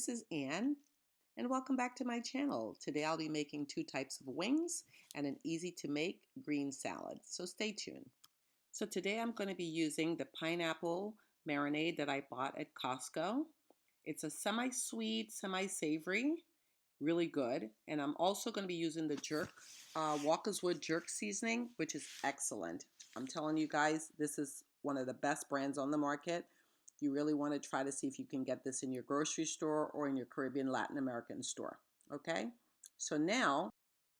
this is Anne, and welcome back to my channel. Today I'll be making two types of wings and an easy to make green salad, so stay tuned. So today I'm going to be using the pineapple marinade that I bought at Costco. It's a semi-sweet, semi-savory, really good. And I'm also going to be using the Walker's Wood jerk seasoning, which is excellent. I'm telling you guys, this is one of the best brands on the market. You really want to try to see if you can get this in your grocery store or in your Caribbean Latin American store. Okay, so now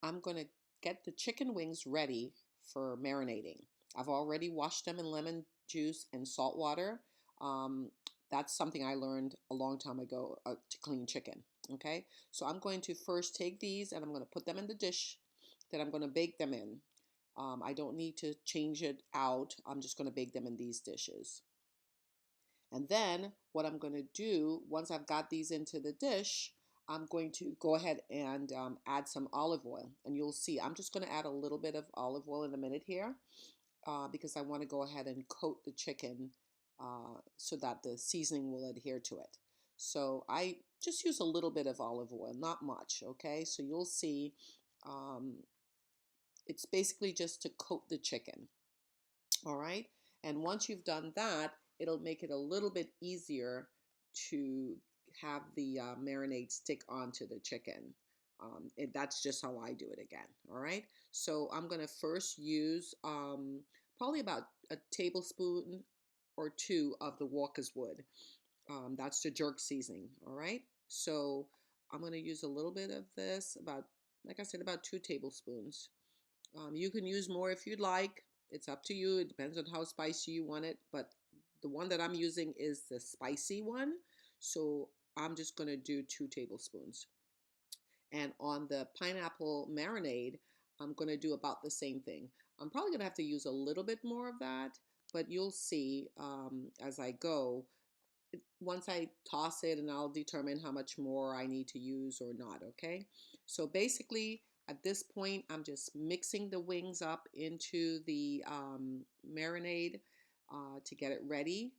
I'm going to get the chicken wings ready for marinating. I've already washed them in lemon juice and salt water. Um, that's something I learned a long time ago to clean chicken. Okay, so I'm going to first take these and I'm going to put them in the dish that I'm going to bake them in. I don't need to change it out. I'm just going to bake them in these dishes. And then what I'm going to do, once I've got these into the dish, I'm going to go ahead and add some olive oil. And you'll see, I'm just going to add a little bit of olive oil in a minute here because I want to go ahead and coat the chicken so that the seasoning will adhere to it. So I just use a little bit of olive oil, not much, okay? So you'll see um, it's basically just to coat the chicken, all right? And once you've done that, it'll make it a little bit easier to have the marinade stick onto the chicken. That's just how I do it again, all right? So I'm gonna first use probably about a tablespoon or two of the Walker's Wood. That's the jerk seasoning, all right? So I'm gonna use a little bit of this, about, like I said, about 2 tablespoons. You can use more if you'd like. It's up to you. It depends on how spicy you want it. But the one that I'm using is the spicy one. So I'm just going to do 2 tablespoons. And on the pineapple marinade, I'm going to do about the same thing. I'm probably going to have to use a little bit more of that, but you'll see as I go. Once I toss it, and I'll determine how much more I need to use or not, okay? So basically, at this point, I'm just mixing the wings up into the marinade to get it ready.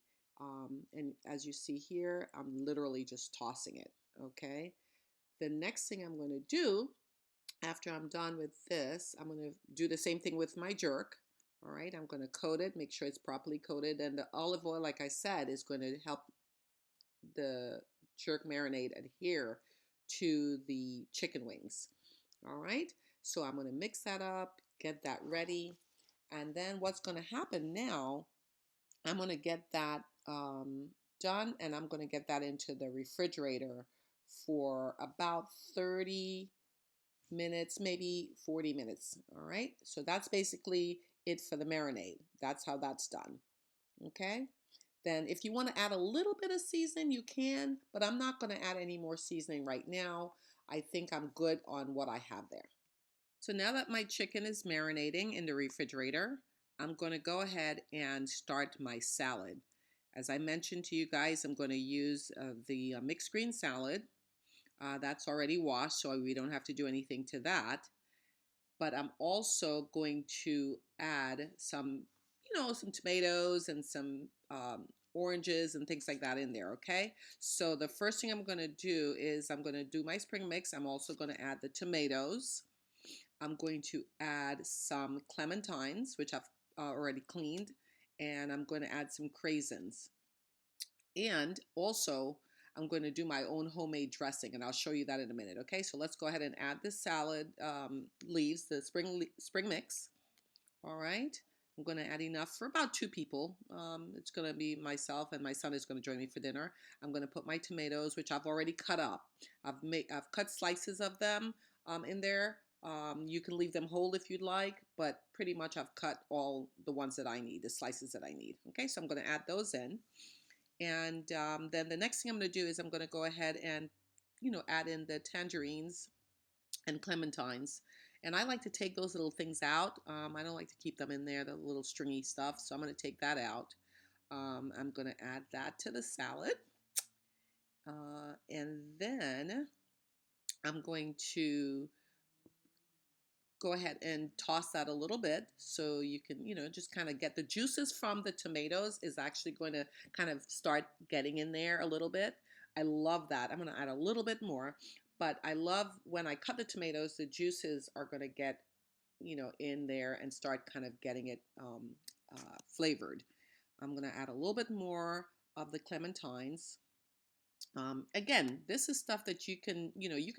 And as you see here, I'm literally just tossing it, okay? The next thing I'm going to do after I'm done with this, I'm going to do the same thing with my jerk. All right, I'm going to coat it, make sure it's properly coated. And the olive oil, like I said, is going to help the jerk marinade adhere to the chicken wings. All right, so I'm going to mix that up, get that ready, and then what's going to happen now, I'm going to get that done, and I'm going to get that into the refrigerator for about 30 minutes, maybe 40 minutes. All right, so that's basically it for the marinade. That's how that's done. Okay. Then if you want to add a little bit of seasoning, you can, but I'm not going to add any more seasoning right now. I think I'm good on what I have there. So now that my chicken is marinating in the refrigerator, I'm going to go ahead and start my salad. As I mentioned to you guys, I'm going to use the mixed green salad. That's already washed, so we don't have to do anything to that. But I'm also going to add some, some tomatoes and some oranges and things like that in there, okay? So the first thing I'm going to do is I'm going to do my spring mix. I'm also going to add the tomatoes. I'm going to add some clementines, which I've already cleaned, and I'm going to add some craisins. And also, I'm going to do my own homemade dressing, and I'll show you that in a minute, okay? So let's go ahead and add the salad leaves, the spring mix. All right. I'm going to add enough for about 2 people. It's going to be myself, and my son is going to join me for dinner. I'm going to put my tomatoes, which I've already cut up. I've cut slices of them in there. You can leave them whole if you'd like, but pretty much I've cut all the ones that I need, the slices that I need. Okay, so I'm going to add those in. And then the next thing I'm going to do is I'm going to go ahead and, add in the tangerines and clementines. And I like to take those little things out. I don't like to keep them in there, the little stringy stuff. So I'm going to take that out. I'm going to add that to the salad. And then I'm going to go ahead and toss that a little bit so you can, just kind of get the juices from the tomatoes is actually going to kind of start getting in there a little bit I love that. I'm going to add a little bit more, but I love when I cut the tomatoes, the juices are going to get, in there and start kind of getting it flavored. I'm going to add a little bit more of the clementines. Again, this is stuff that you can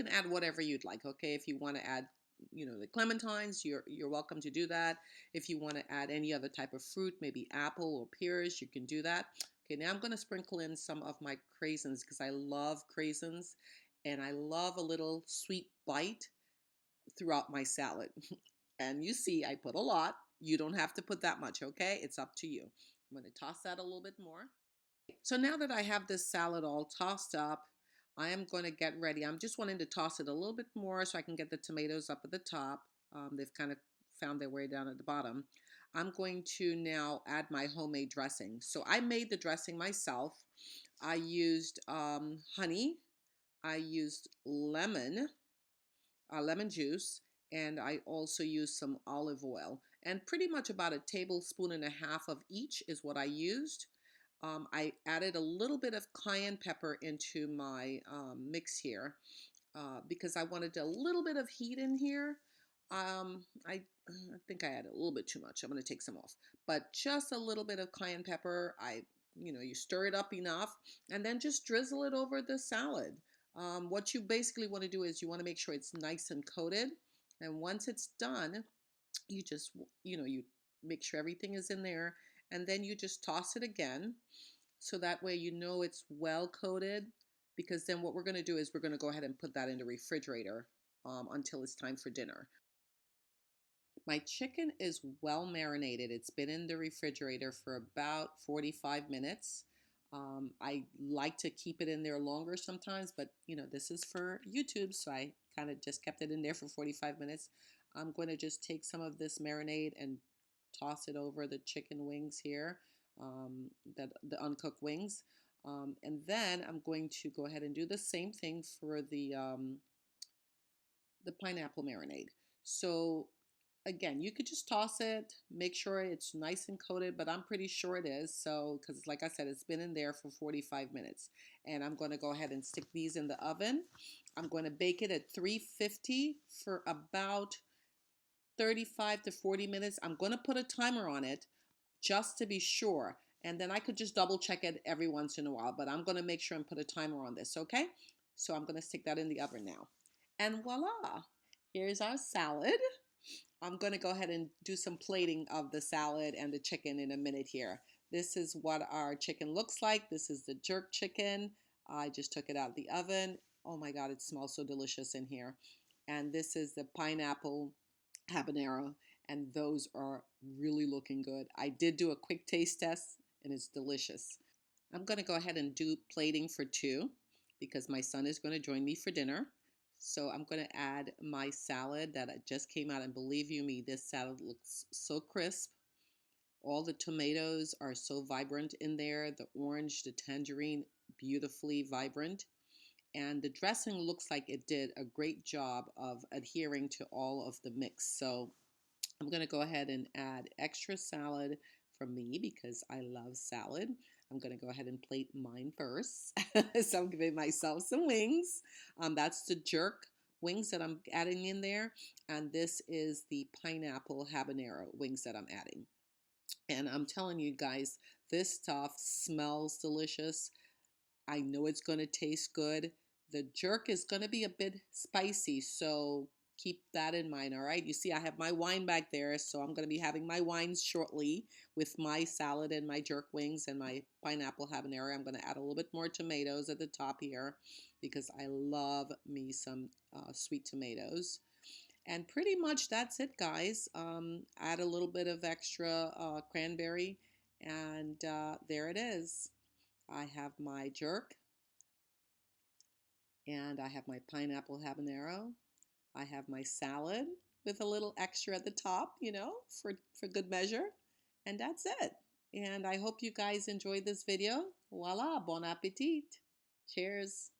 add whatever you'd like. Okay, if you want to add, the clementines, you're welcome to do that. If you want to add any other type of fruit, maybe apple or pears, you can do that. Okay, now I'm going to sprinkle in some of my craisins because I love craisins, and I love a little sweet bite throughout my salad. And you see, I put a lot. You don't have to put that much. Okay, it's up to you. I'm going to toss that a little bit more. So now that I have this salad all tossed up, I am going to get ready. I'm just wanting to toss it a little bit more so I can get the tomatoes up at the top. They've kind of found their way down at the bottom. I'm going to now add my homemade dressing. So I made the dressing myself. I used honey. I used lemon juice, and I also used some olive oil. And pretty much about a tablespoon and a half of each is what I used. I added a little bit of cayenne pepper into my mix here because I wanted a little bit of heat in here. I think I added a little bit too much. I'm going to take some off, but just a little bit of cayenne pepper. You stir it up enough, and then just drizzle it over the salad. What you basically want to do is you want to make sure it's nice and coated, and once it's done, you just you make sure everything is in there, and then you just toss it again, so that way it's well coated, because then what we're going to do is we're going to go ahead and put that in the refrigerator until it's time for dinner. My chicken is well marinated. It's been in the refrigerator for about 45 minutes. I like to keep it in there longer sometimes, but this is for YouTube, so I kind of just kept it in there for 45 minutes. I'm going to just take some of this marinade and toss it over the chicken wings here, the uncooked wings. And then I'm going to go ahead and do the same thing for the pineapple marinade. So again, you could just toss it, make sure it's nice and coated, but I'm pretty sure it is. So, because like I said, it's been in there for 45 minutes. And I'm going to go ahead and stick these in the oven. I'm going to bake it at 350 for about 35 to 40 minutes. I'm going to put a timer on it just to be sure. And then I could just double check it every once in a while, but I'm going to make sure and put a timer on this, okay? So I'm going to stick that in the oven now. And voila, here's our salad. I'm going to go ahead and do some plating of the salad and the chicken in a minute here. This is what our chicken looks like. This is the jerk chicken. I just took it out of the oven. Oh my God, it smells so delicious in here. And this is the pineapple habanero, and those are really looking good. I did do a quick taste test, and it's delicious. I'm going to go ahead and do plating for two because my son is going to join me for dinner. So I'm going to add my salad that just came out, and believe you me, this salad looks so crisp. All the tomatoes are so vibrant in there. The orange, the tangerine, beautifully vibrant. And the dressing looks like it did a great job of adhering to all of the mix. So I'm going to go ahead and add extra salad for me because I love salad. I'm going to go ahead and plate mine first. So I'm giving myself some wings. That's the jerk wings that I'm adding in there. And this is the pineapple habanero wings that I'm adding. And I'm telling you guys, this stuff smells delicious. I know it's going to taste good. The jerk is going to be a bit spicy, so keep that in mind, all right? You see, I have my wine back there, so I'm going to be having my wines shortly with my salad and my jerk wings and my pineapple habanero. I'm going to add a little bit more tomatoes at the top here because I love me some sweet tomatoes. And pretty much that's it, guys. Add a little bit of extra cranberry, and there it is. I have my jerk, and I have my pineapple habanero. I have my salad with a little extra at the top, for good measure. And that's it. And I hope you guys enjoyed this video. Voila, bon appetit. Cheers.